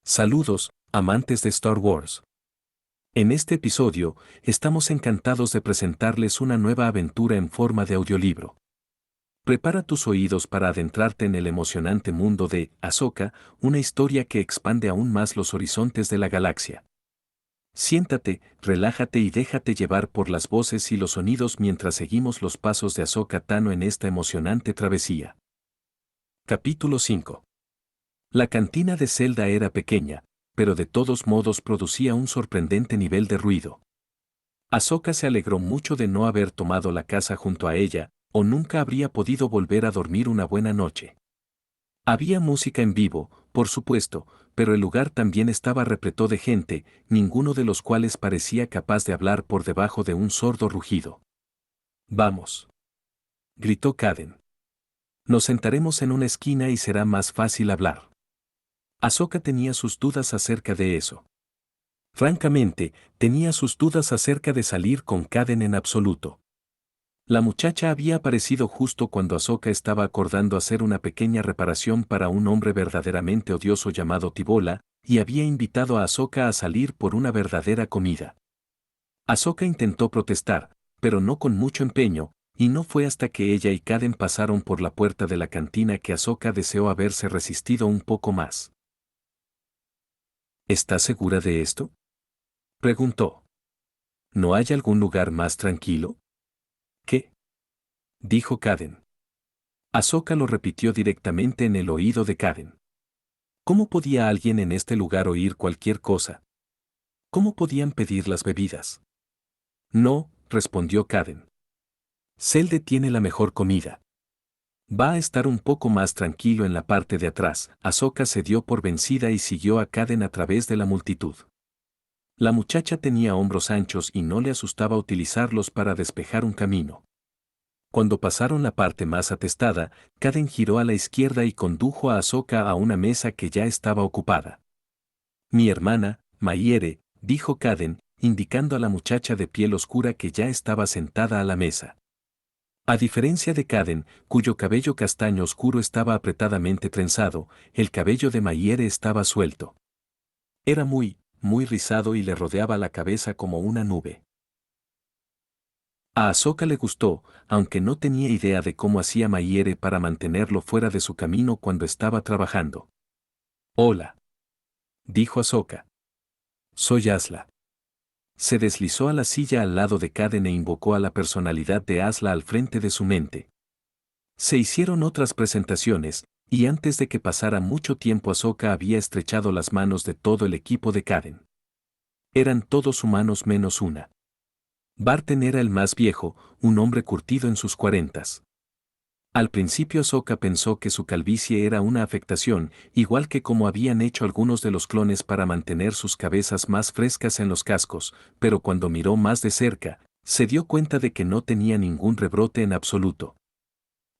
Saludos, amantes de Star Wars. En este episodio, estamos encantados de presentarles una nueva aventura en forma de audiolibro. Prepara tus oídos para adentrarte en el emocionante mundo de Ahsoka, una historia que expande aún más los horizontes de la galaxia. Siéntate, relájate y déjate llevar por las voces y los sonidos mientras seguimos los pasos de Ahsoka Tano en esta emocionante travesía. Capítulo 5. La cantina de Zelda era pequeña, pero de todos modos producía un sorprendente nivel de ruido. Ahsoka se alegró mucho de no haber tomado la casa junto a ella, o nunca habría podido volver a dormir una buena noche. Había música en vivo, por supuesto, pero el lugar también estaba repleto de gente, ninguno de los cuales parecía capaz de hablar por debajo de un sordo rugido. «Vamos», gritó Kaden. «Nos sentaremos en una esquina y será más fácil hablar». Ahsoka tenía sus dudas acerca de eso. Francamente, tenía sus dudas acerca de salir con Kaden en absoluto. La muchacha había aparecido justo cuando Ahsoka estaba acordando hacer una pequeña reparación para un hombre verdaderamente odioso llamado Tibola, y había invitado a Ahsoka a salir por una verdadera comida. Ahsoka intentó protestar, pero no con mucho empeño, y no fue hasta que ella y Kaden pasaron por la puerta de la cantina que Ahsoka deseó haberse resistido un poco más. ¿Estás segura de esto?, preguntó. ¿No hay algún lugar más tranquilo? ¿Qué?, dijo Kaden. Ahsoka lo repitió directamente en el oído de Kaden. ¿Cómo podía alguien en este lugar oír cualquier cosa? ¿Cómo podían pedir las bebidas? No, respondió Kaden. Celde tiene la mejor comida. Va a estar un poco más tranquilo en la parte de atrás. Ahsoka se dio por vencida y siguió a Kaden a través de la multitud. La muchacha tenía hombros anchos y no le asustaba utilizarlos para despejar un camino. Cuando pasaron la parte más atestada, Kaden giró a la izquierda y condujo a Ahsoka a una mesa que ya estaba ocupada. «Mi hermana, Mayere», dijo Kaden, indicando a la muchacha de piel oscura que ya estaba sentada a la mesa. A diferencia de Kaden, cuyo cabello castaño oscuro estaba apretadamente trenzado, el cabello de Mayere estaba suelto. Era muy rizado y le rodeaba la cabeza como una nube. A Ahsoka le gustó, aunque no tenía idea de cómo hacía Mayere para mantenerlo fuera de su camino cuando estaba trabajando. «Hola», dijo Ahsoka. «Soy Azla». Se deslizó a la silla al lado de Kaden e invocó a la personalidad de Azla al frente de su mente. Se hicieron otras presentaciones, y antes de que pasara mucho tiempo Ahsoka había estrechado las manos de todo el equipo de Kaden. Eran todos humanos menos una. Barten era el más viejo, un hombre curtido en sus 40. Al principio Ahsoka pensó que su calvicie era una afectación, igual que como habían hecho algunos de los clones para mantener sus cabezas más frescas en los cascos, pero cuando miró más de cerca, se dio cuenta de que no tenía ningún rebrote en absoluto.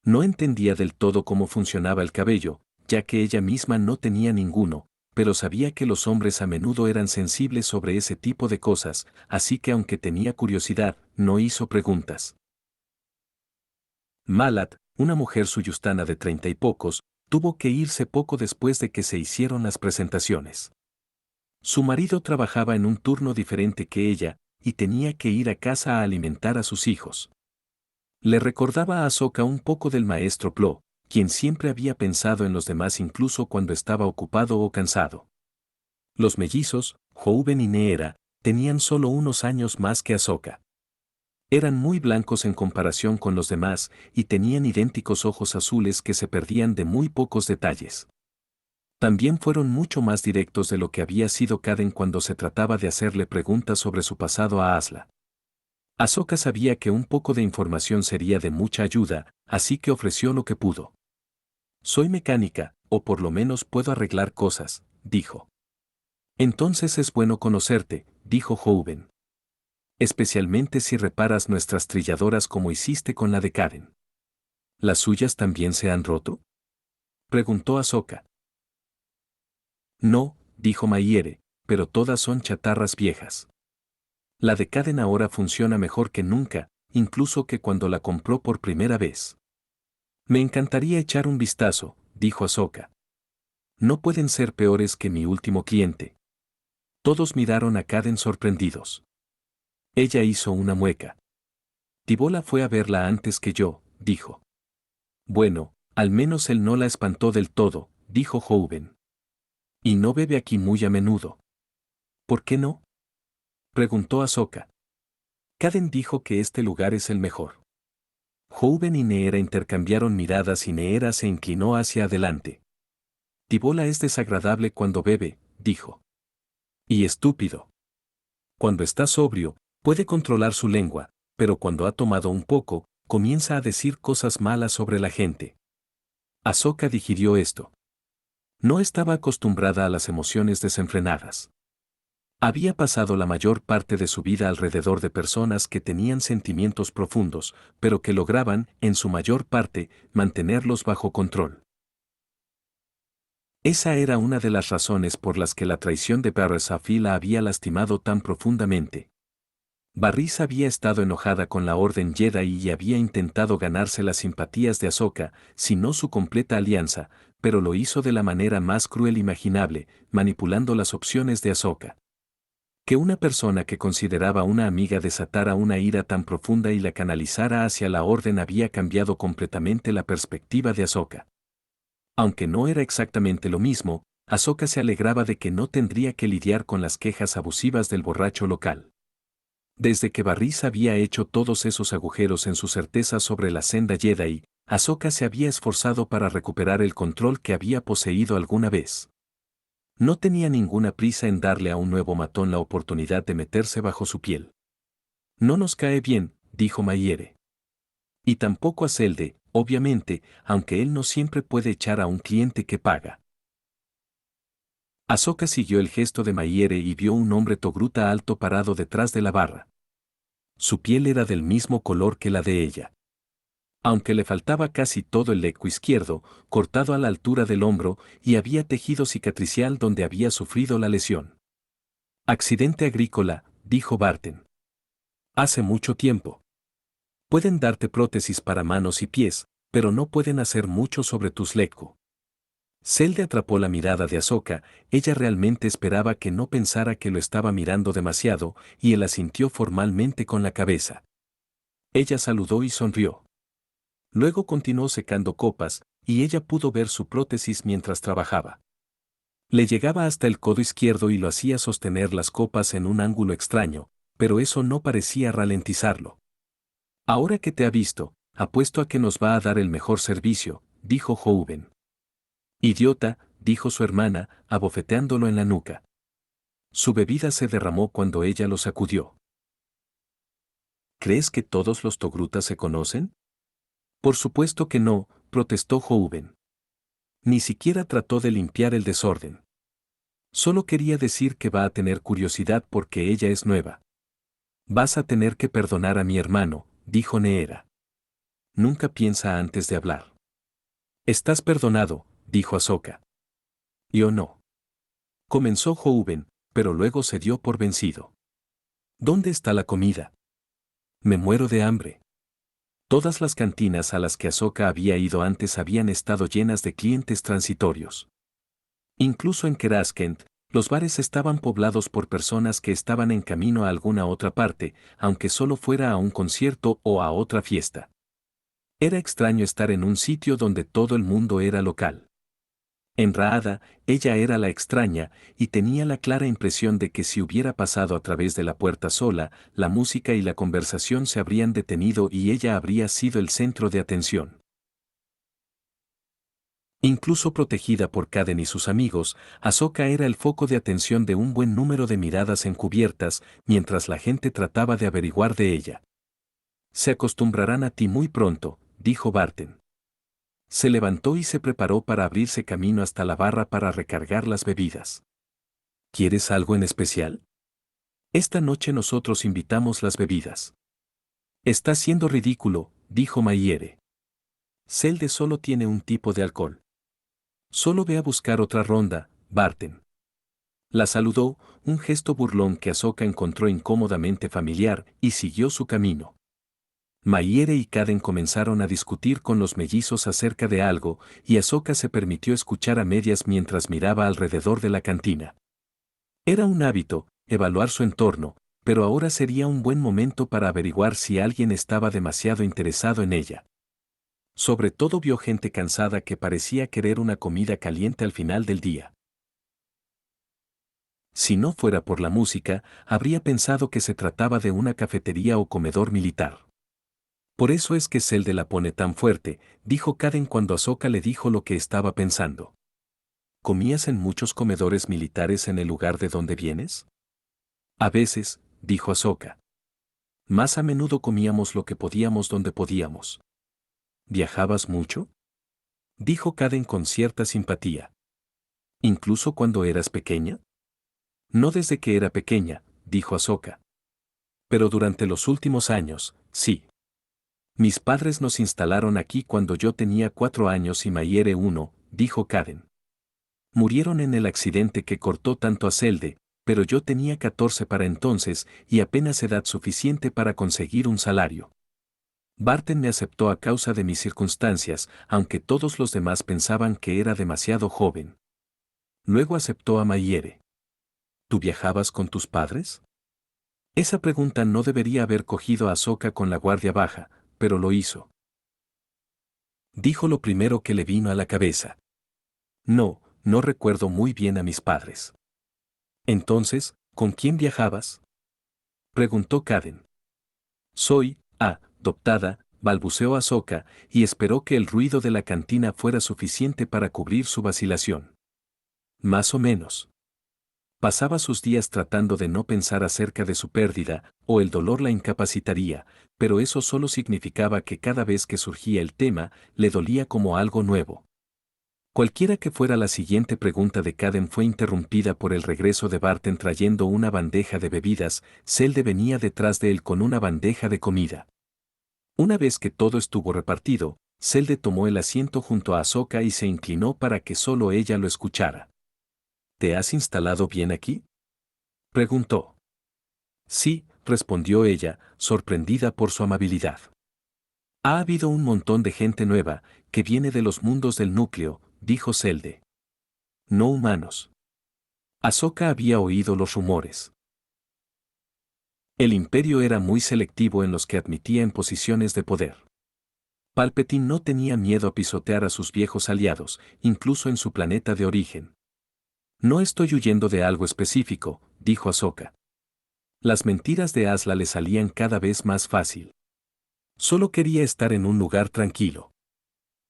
No entendía del todo cómo funcionaba el cabello, ya que ella misma no tenía ninguno, pero sabía que los hombres a menudo eran sensibles sobre ese tipo de cosas, así que aunque tenía curiosidad, no hizo preguntas. Malat, una mujer suyustana de 30 y pocos, tuvo que irse poco después de que se hicieron las presentaciones. Su marido trabajaba en un turno diferente que ella, y tenía que ir a casa a alimentar a sus hijos. Le recordaba a Ahsoka un poco del maestro Plo, quien siempre había pensado en los demás incluso cuando estaba ocupado o cansado. Los mellizos, Jouben y Neera, tenían solo unos años más que Ahsoka. Eran muy blancos en comparación con los demás y tenían idénticos ojos azules que se perdían de muy pocos detalles. También fueron mucho más directos de lo que había sido Kaden cuando se trataba de hacerle preguntas sobre su pasado a Azla. Ahsoka sabía que un poco de información sería de mucha ayuda, así que ofreció lo que pudo. «Soy mecánica, o por lo menos puedo arreglar cosas», dijo. «Entonces es bueno conocerte», dijo Jouben. «Especialmente si reparas nuestras trilladoras como hiciste con la de Kaden». «¿Las suyas también se han roto?», preguntó Ahsoka. «No», dijo Mayere, «pero todas son chatarras viejas. La de Kaden ahora funciona mejor que nunca, incluso que cuando la compró por primera vez». «Me encantaría echar un vistazo», dijo Ahsoka. No pueden ser peores que mi último cliente. Todos miraron a Kaden sorprendidos. Ella hizo una mueca. Tibola fue a verla antes que yo, dijo. Bueno, al menos él no la espantó del todo, dijo Jouben. Y no bebe aquí muy a menudo. ¿Por qué no? Preguntó Ahsoka. Kaden dijo que este lugar es el mejor. Jouben y Neera intercambiaron miradas y Neera se inclinó hacia adelante. Tibola es desagradable cuando bebe, dijo. Y estúpido. Cuando está sobrio, puede controlar su lengua, pero cuando ha tomado un poco, comienza a decir cosas malas sobre la gente. Ahsoka digirió esto. No estaba acostumbrada a las emociones desenfrenadas. Había pasado la mayor parte de su vida alrededor de personas que tenían sentimientos profundos, pero que lograban, en su mayor parte, mantenerlos bajo control. Esa era una de las razones por las que la traición de Barriss Offee la había lastimado tan profundamente. Barriss había estado enojada con la Orden Jedi y había intentado ganarse las simpatías de Ahsoka, si no su completa alianza, pero lo hizo de la manera más cruel imaginable, manipulando las opciones de Ahsoka. Que una persona que consideraba una amiga desatara una ira tan profunda y la canalizara hacia la Orden había cambiado completamente la perspectiva de Ahsoka. Aunque no era exactamente lo mismo, Ahsoka se alegraba de que no tendría que lidiar con las quejas abusivas del borracho local. Desde que Barriss había hecho todos esos agujeros en su certeza sobre la senda Jedi, Ahsoka se había esforzado para recuperar el control que había poseído alguna vez. No tenía ninguna prisa en darle a un nuevo matón la oportunidad de meterse bajo su piel. No nos cae bien, dijo Mayere. Y tampoco a Selde, obviamente, aunque él no siempre puede echar a un cliente que paga. Ahsoka siguió el gesto de Mayere y vio un hombre togruta alto parado detrás de la barra. Su piel era del mismo color que la de ella. Aunque le faltaba casi todo el leco izquierdo, cortado a la altura del hombro, y había tejido cicatricial donde había sufrido la lesión. Accidente agrícola, dijo Barten. Hace mucho tiempo. Pueden darte prótesis para manos y pies, pero no pueden hacer mucho sobre tus leco. Selde atrapó la mirada de Ahsoka, ella realmente esperaba que no pensara que lo estaba mirando demasiado, y él asintió formalmente con la cabeza. Ella saludó y sonrió. Luego continuó secando copas, y ella pudo ver su prótesis mientras trabajaba. Le llegaba hasta el codo izquierdo y lo hacía sostener las copas en un ángulo extraño, pero eso no parecía ralentizarlo. Ahora que te ha visto, apuesto a que nos va a dar el mejor servicio, dijo Jouben. Idiota, dijo su hermana, abofeteándolo en la nuca. Su bebida se derramó cuando ella lo sacudió. ¿Crees que todos los togrutas se conocen? Por supuesto que no, protestó Jouben. Ni siquiera trató de limpiar el desorden. Solo quería decir que va a tener curiosidad porque ella es nueva. Vas a tener que perdonar a mi hermano, dijo Neera. Nunca piensa antes de hablar. Estás perdonado, dijo Ahsoka. Yo no. Comenzó Jouben, pero luego se dio por vencido. ¿Dónde está la comida? Me muero de hambre. Todas las cantinas a las que Ahsoka había ido antes habían estado llenas de clientes transitorios. Incluso en Keraskent, los bares estaban poblados por personas que estaban en camino a alguna otra parte, aunque solo fuera a un concierto o a otra fiesta. Era extraño estar en un sitio donde todo el mundo era local. En Raada, ella era la extraña, y tenía la clara impresión de que si hubiera pasado a través de la puerta sola, la música y la conversación se habrían detenido y ella habría sido el centro de atención. Incluso protegida por Kaden y sus amigos, Ahsoka era el foco de atención de un buen número de miradas encubiertas, mientras la gente trataba de averiguar de ella. Se acostumbrarán a ti muy pronto, dijo Barten. Se levantó y se preparó para abrirse camino hasta la barra para recargar las bebidas. ¿Quieres algo en especial? Esta noche nosotros invitamos las bebidas. Está siendo ridículo, dijo Mayere. Selde solo tiene un tipo de alcohol. Solo ve a buscar otra ronda, Barten. La saludó, un gesto burlón que Ahsoka encontró incómodamente familiar, y siguió su camino. Mayere y Kaden comenzaron a discutir con los mellizos acerca de algo, y Ahsoka se permitió escuchar a medias mientras miraba alrededor de la cantina. Era un hábito, evaluar su entorno, pero ahora sería un buen momento para averiguar si alguien estaba demasiado interesado en ella. Sobre todo vio gente cansada que parecía querer una comida caliente al final del día. Si no fuera por la música, habría pensado que se trataba de una cafetería o comedor militar. Por eso es que Celde la pone tan fuerte, dijo Kaden cuando Ahsoka le dijo lo que estaba pensando. ¿Comías en muchos comedores militares en el lugar de donde vienes? A veces, dijo Ahsoka. Más a menudo comíamos lo que podíamos donde podíamos. ¿Viajabas mucho? Dijo Kaden con cierta simpatía. ¿Incluso cuando eras pequeña? No desde que era pequeña, dijo Ahsoka. Pero durante los últimos años, sí. Mis padres nos instalaron aquí cuando yo tenía 4 años y Mayere 1, dijo Kaden. Murieron en el accidente que cortó tanto a Celde, pero yo tenía 14 para entonces y apenas edad suficiente para conseguir un salario. Barton me aceptó a causa de mis circunstancias, aunque todos los demás pensaban que era demasiado joven. Luego aceptó a Mayere. ¿Tú viajabas con tus padres? Esa pregunta no debería haber cogido a Ahsoka con la guardia baja, pero lo hizo. Dijo lo primero que le vino a la cabeza. No, no recuerdo muy bien a mis padres. Entonces, ¿con quién viajabas? Preguntó Kaden. Soy adoptada, balbuceó Ahsoka, y esperó que el ruido de la cantina fuera suficiente para cubrir su vacilación. Más o menos. Pasaba sus días tratando de no pensar acerca de su pérdida, o el dolor la incapacitaría, pero eso solo significaba que cada vez que surgía el tema, le dolía como algo nuevo. Cualquiera que fuera la siguiente pregunta de Kaden fue interrumpida por el regreso de Barton trayendo una bandeja de bebidas. Celde venía detrás de él con una bandeja de comida. Una vez que todo estuvo repartido, Celde tomó el asiento junto a Ahsoka y se inclinó para que solo ella lo escuchara. ¿Te has instalado bien aquí? Preguntó. Sí, respondió ella, sorprendida por su amabilidad. Ha habido un montón de gente nueva, que viene de los mundos del núcleo, dijo Celde. No humanos. Ahsoka había oído los rumores. El imperio era muy selectivo en los que admitía en posiciones de poder. Palpatine no tenía miedo a pisotear a sus viejos aliados, incluso en su planeta de origen. No estoy huyendo de algo específico, dijo Ahsoka. Las mentiras de Asla le salían cada vez más fácil. Solo quería estar en un lugar tranquilo.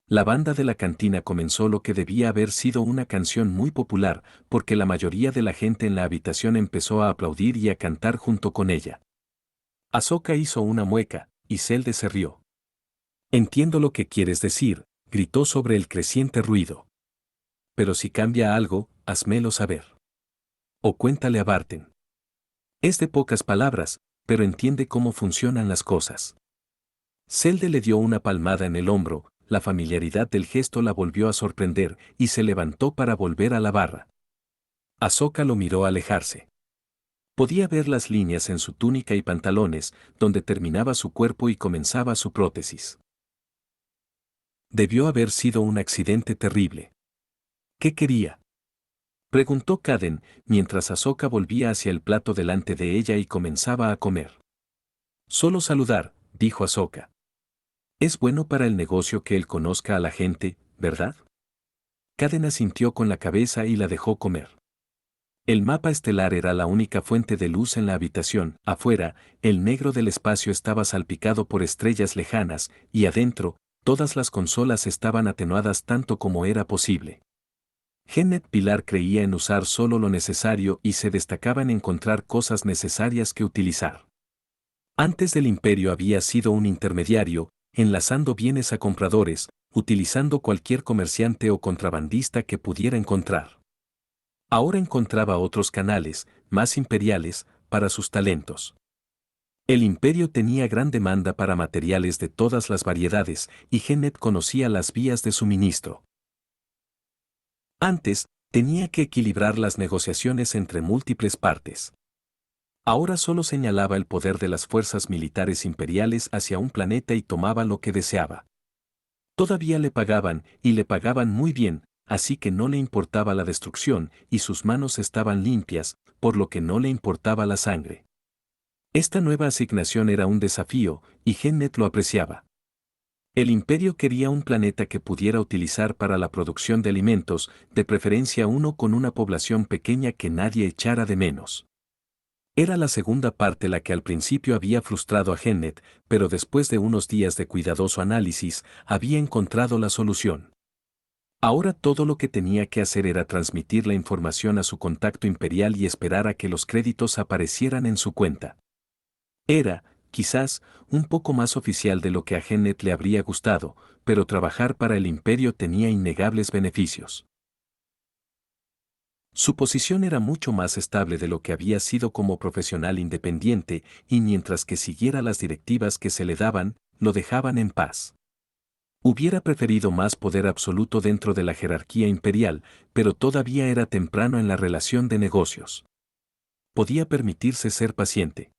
La banda de la cantina comenzó lo que debía haber sido una canción muy popular, porque la mayoría de la gente en la habitación empezó a aplaudir y a cantar junto con ella. Ahsoka hizo una mueca, y Celde se rió. Entiendo lo que quieres decir, gritó sobre el creciente ruido. Pero si cambia algo, házmelo saber. O cuéntale a Barton. Es de pocas palabras, pero entiende cómo funcionan las cosas. Celde le dio una palmada en el hombro, la familiaridad del gesto la volvió a sorprender y se levantó para volver a la barra. Ahsoka lo miró alejarse. Podía ver las líneas en su túnica y pantalones, donde terminaba su cuerpo y comenzaba su prótesis. Debió haber sido un accidente terrible. ¿Qué quería? Preguntó Kaden, mientras Ahsoka volvía hacia el plato delante de ella y comenzaba a comer. Solo saludar, dijo Ahsoka. Es bueno para el negocio que él conozca a la gente, ¿verdad? Kaden asintió con la cabeza y la dejó comer. El mapa estelar era la única fuente de luz en la habitación. Afuera, el negro del espacio estaba salpicado por estrellas lejanas, y adentro, todas las consolas estaban atenuadas tanto como era posible. Gennet Pilar creía en usar solo lo necesario y se destacaba en encontrar cosas necesarias que utilizar. Antes del imperio había sido un intermediario, enlazando bienes a compradores, utilizando cualquier comerciante o contrabandista que pudiera encontrar. Ahora encontraba otros canales, más imperiales, para sus talentos. El imperio tenía gran demanda para materiales de todas las variedades y Gennet conocía las vías de suministro. Antes, tenía que equilibrar las negociaciones entre múltiples partes. Ahora solo señalaba el poder de las fuerzas militares imperiales hacia un planeta y tomaba lo que deseaba. Todavía le pagaban, y le pagaban muy bien, así que no le importaba la destrucción, y sus manos estaban limpias, por lo que no le importaba la sangre. Esta nueva asignación era un desafío, y Gennet lo apreciaba. El imperio quería un planeta que pudiera utilizar para la producción de alimentos, de preferencia uno con una población pequeña que nadie echara de menos. Era la segunda parte la que al principio había frustrado a Gennet, pero después de unos días de cuidadoso análisis, había encontrado la solución. Ahora todo lo que tenía que hacer era transmitir la información a su contacto imperial y esperar a que los créditos aparecieran en su cuenta. Era, quizás, un poco más oficial de lo que a Gennet le habría gustado, pero trabajar para el imperio tenía innegables beneficios. Su posición era mucho más estable de lo que había sido como profesional independiente, y mientras que siguiera las directivas que se le daban, lo dejaban en paz. Hubiera preferido más poder absoluto dentro de la jerarquía imperial, pero todavía era temprano en la relación de negocios. Podía permitirse ser paciente.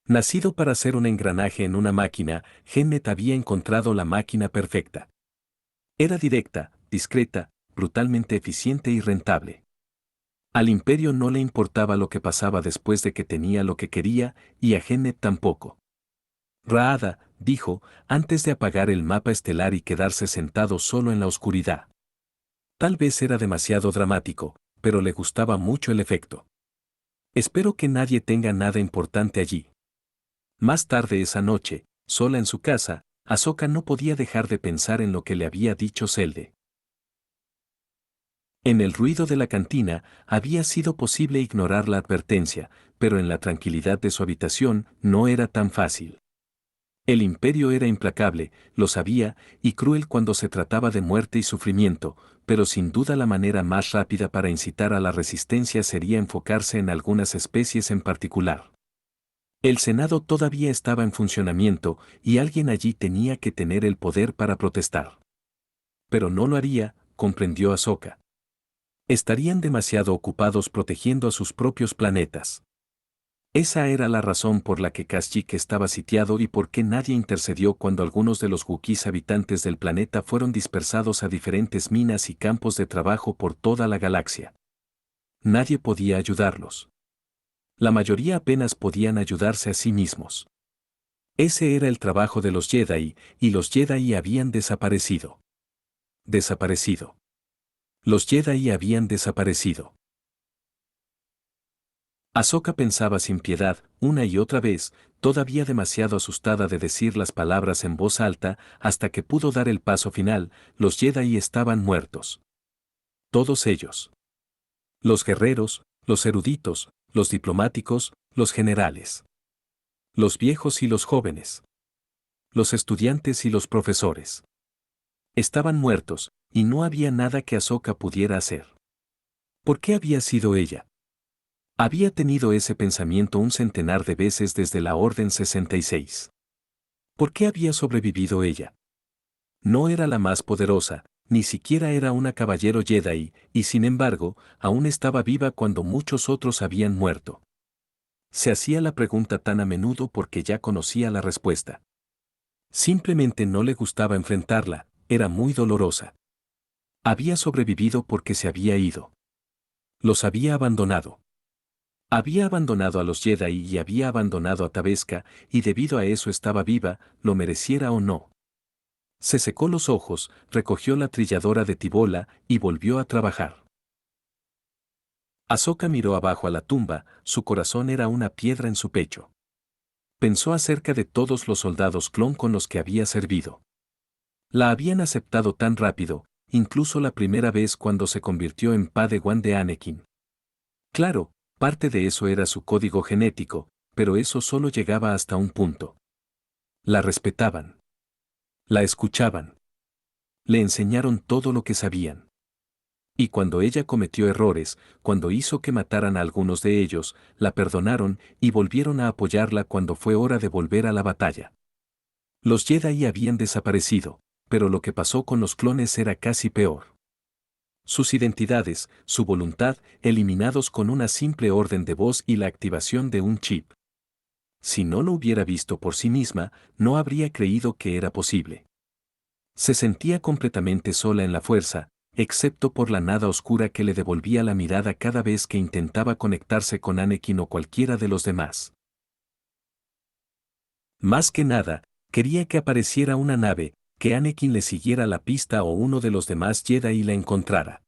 Nacido para ser un engranaje en una máquina, Gennet había encontrado la máquina perfecta. Era directa, discreta, brutalmente eficiente y rentable. Al imperio no le importaba lo que pasaba después de que tenía lo que quería, y a Gennet tampoco. Raada, dijo, antes de apagar el mapa estelar y quedarse sentado solo en la oscuridad. Tal vez era demasiado dramático, pero le gustaba mucho el efecto. Espero que nadie tenga nada importante allí. Más tarde esa noche, sola en su casa, Ahsoka no podía dejar de pensar en lo que le había dicho Selde. En el ruido de la cantina, había sido posible ignorar la advertencia, pero en la tranquilidad de su habitación no era tan fácil. El imperio era implacable, lo sabía, y cruel cuando se trataba de muerte y sufrimiento, pero sin duda la manera más rápida para incitar a la resistencia sería enfocarse en algunas especies en particular. El Senado todavía estaba en funcionamiento, y alguien allí tenía que tener el poder para protestar. Pero no lo haría, comprendió Ahsoka. Estarían demasiado ocupados protegiendo a sus propios planetas. Esa era la razón por la que Kashyyyk estaba sitiado y por qué nadie intercedió cuando algunos de los Wookiees habitantes del planeta fueron dispersados a diferentes minas y campos de trabajo por toda la galaxia. Nadie podía ayudarlos. La mayoría apenas podían ayudarse a sí mismos. Ese era el trabajo de los Jedi, y los Jedi habían desaparecido. Desaparecido. Los Jedi habían desaparecido. Ahsoka pensaba sin piedad, una y otra vez, todavía demasiado asustada de decir las palabras en voz alta, hasta que pudo dar el paso final, los Jedi estaban muertos. Todos ellos. Los guerreros, los eruditos, los diplomáticos, los generales. Los viejos y los jóvenes. Los estudiantes y los profesores. Estaban muertos, y no había nada que Ahsoka pudiera hacer. ¿Por qué había sido ella? Había tenido ese pensamiento un centenar de veces desde la Orden 66. ¿Por qué había sobrevivido ella? No era la más poderosa, ni siquiera era una caballero Jedi, y sin embargo, aún estaba viva cuando muchos otros habían muerto. Se hacía la pregunta tan a menudo porque ya conocía la respuesta. Simplemente no le gustaba enfrentarla, era muy dolorosa. Había sobrevivido porque se había ido. Los había abandonado. Había abandonado a los Jedi y había abandonado a Tabesca, y debido a eso estaba viva, lo mereciera o no. Se secó los ojos, recogió la trilladora de Tibola y volvió a trabajar. Ahsoka miró abajo a la tumba, su corazón era una piedra en su pecho. Pensó acerca de todos los soldados clon con los que había servido. La habían aceptado tan rápido, incluso la primera vez cuando se convirtió en Padawan de Anakin. Claro, parte de eso era su código genético, pero eso solo llegaba hasta un punto. La respetaban. La escuchaban. Le enseñaron todo lo que sabían. Y cuando ella cometió errores, cuando hizo que mataran a algunos de ellos, la perdonaron y volvieron a apoyarla cuando fue hora de volver a la batalla. Los Jedi habían desaparecido, pero lo que pasó con los clones era casi peor. Sus identidades, su voluntad, eliminados con una simple orden de voz y la activación de un chip. Si no lo hubiera visto por sí misma, no habría creído que era posible. Se sentía completamente sola en la fuerza, excepto por la nada oscura que le devolvía la mirada cada vez que intentaba conectarse con Anakin o cualquiera de los demás. Más que nada, quería que apareciera una nave, que Anakin le siguiera la pista o uno de los demás Jedi la encontrara.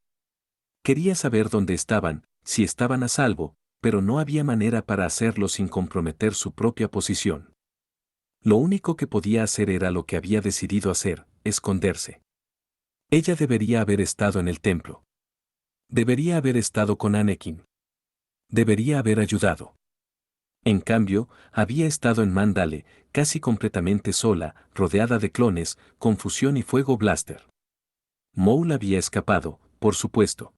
Quería saber dónde estaban, si estaban a salvo, pero no había manera para hacerlo sin comprometer su propia posición. Lo único que podía hacer era lo que había decidido hacer, esconderse. Ella debería haber estado en el templo. Debería haber estado con Anakin. Debería haber ayudado. En cambio, había estado en Mandale, casi completamente sola, rodeada de clones, confusión y fuego blaster. Maul había escapado, por supuesto.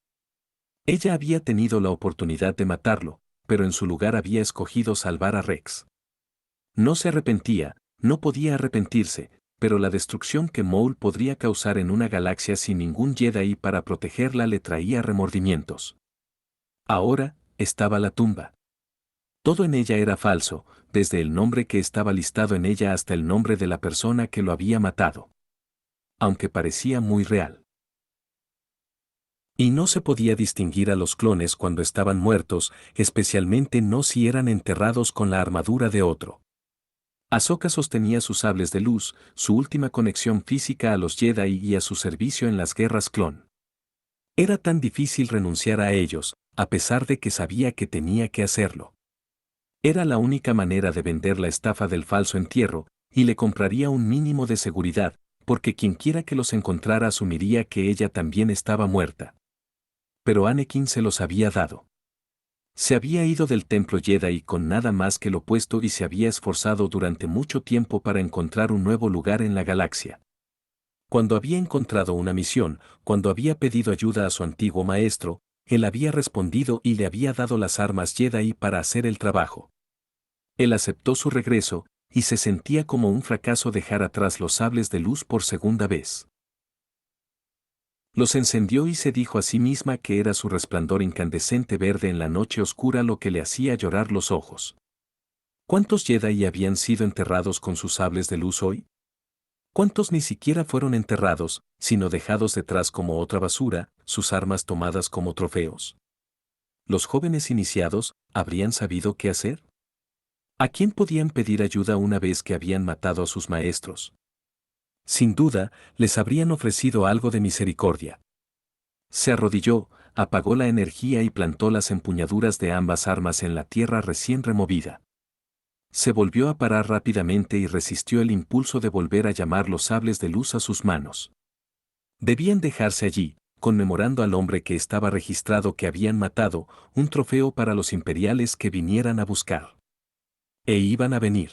Ella había tenido la oportunidad de matarlo, pero en su lugar había escogido salvar a Rex. No se arrepentía, no podía arrepentirse, pero la destrucción que Maul podría causar en una galaxia sin ningún Jedi para protegerla le traía remordimientos. Ahora, estaba la tumba. Todo en ella era falso, desde el nombre que estaba listado en ella hasta el nombre de la persona que lo había matado. Aunque parecía muy real. Y no se podía distinguir a los clones cuando estaban muertos, especialmente no si eran enterrados con la armadura de otro. Ahsoka sostenía sus sables de luz, su última conexión física a los Jedi y a su servicio en las guerras clon. Era tan difícil renunciar a ellos, a pesar de que sabía que tenía que hacerlo. Era la única manera de vender la estafa del falso entierro, y le compraría un mínimo de seguridad, porque quienquiera que los encontrara asumiría que ella también estaba muerta. Pero Anakin se los había dado. Se había ido del templo Jedi con nada más que lo opuesto y se había esforzado durante mucho tiempo para encontrar un nuevo lugar en la galaxia. Cuando había encontrado una misión, cuando había pedido ayuda a su antiguo maestro, él había respondido y le había dado las armas Jedi para hacer el trabajo. Él aceptó su regreso, y se sentía como un fracaso dejar atrás los sables de luz por segunda vez. Los encendió y se dijo a sí misma que era su resplandor incandescente verde en la noche oscura lo que le hacía llorar los ojos. ¿Cuántos Jedi habían sido enterrados con sus sables de luz hoy? ¿Cuántos ni siquiera fueron enterrados, sino dejados detrás como otra basura, sus armas tomadas como trofeos? ¿Los jóvenes iniciados habrían sabido qué hacer? ¿A quién podían pedir ayuda una vez que habían matado a sus maestros? Sin duda, les habrían ofrecido algo de misericordia. Se arrodilló, apagó la energía y plantó las empuñaduras de ambas armas en la tierra recién removida. Se volvió a parar rápidamente y resistió el impulso de volver a llamar los sables de luz a sus manos. Debían dejarse allí, conmemorando al hombre que estaba registrado que habían matado, un trofeo para los imperiales que vinieran a buscar. E iban a venir.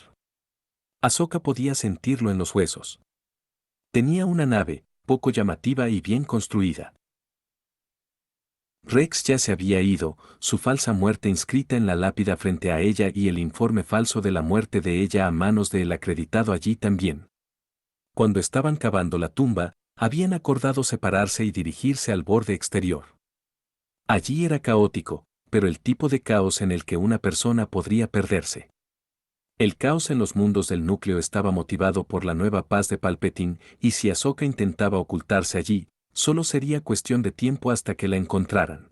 Ahsoka podía sentirlo en los huesos. Tenía una nave, poco llamativa y bien construida. Rex ya se había ido, su falsa muerte inscrita en la lápida frente a ella y el informe falso de la muerte de ella a manos del acreditado allí también. Cuando estaban cavando la tumba, habían acordado separarse y dirigirse al borde exterior. Allí era caótico, pero el tipo de caos en el que una persona podría perderse. El caos en los mundos del núcleo estaba motivado por la nueva paz de Palpatine, y si Ahsoka intentaba ocultarse allí, solo sería cuestión de tiempo hasta que la encontraran.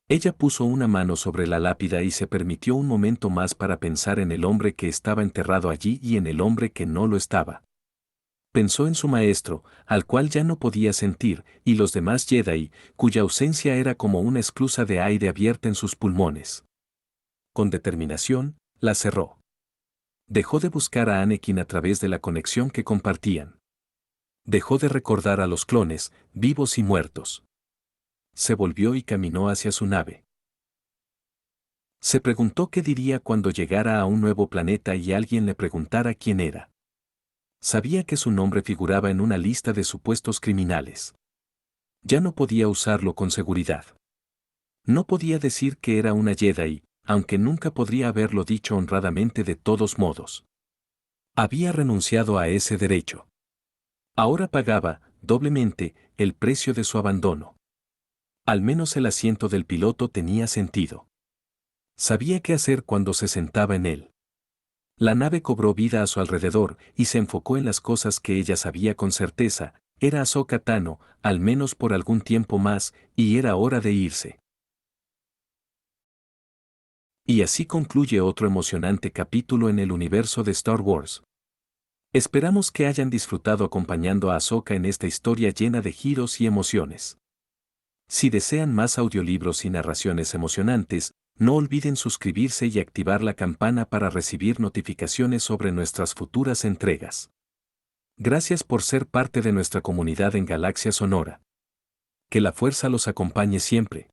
Ella puso una mano sobre la lápida y se permitió un momento más para pensar en el hombre que estaba enterrado allí y en el hombre que no lo estaba. Pensó en su maestro, al cual ya no podía sentir, y los demás Jedi, cuya ausencia era como una esclusa de aire abierta en sus pulmones. Con determinación, la cerró. Dejó de buscar a Anakin a través de la conexión que compartían. Dejó de recordar a los clones, vivos y muertos. Se volvió y caminó hacia su nave. Se preguntó qué diría cuando llegara a un nuevo planeta y alguien le preguntara quién era. Sabía que su nombre figuraba en una lista de supuestos criminales. Ya no podía usarlo con seguridad. No podía decir que era una Jedi, aunque nunca podría haberlo dicho honradamente de todos modos. Había renunciado a ese derecho. Ahora pagaba, doblemente, el precio de su abandono. Al menos el asiento del piloto tenía sentido. Sabía qué hacer cuando se sentaba en él. La nave cobró vida a su alrededor y se enfocó en las cosas que ella sabía con certeza. Era Ahsoka Tano, al menos por algún tiempo más, y era hora de irse. Y así concluye otro emocionante capítulo en el universo de Star Wars. Esperamos que hayan disfrutado acompañando a Ahsoka en esta historia llena de giros y emociones. Si desean más audiolibros y narraciones emocionantes, no olviden suscribirse y activar la campana para recibir notificaciones sobre nuestras futuras entregas. Gracias por ser parte de nuestra comunidad en Galaxia Sonora. Que la fuerza los acompañe siempre.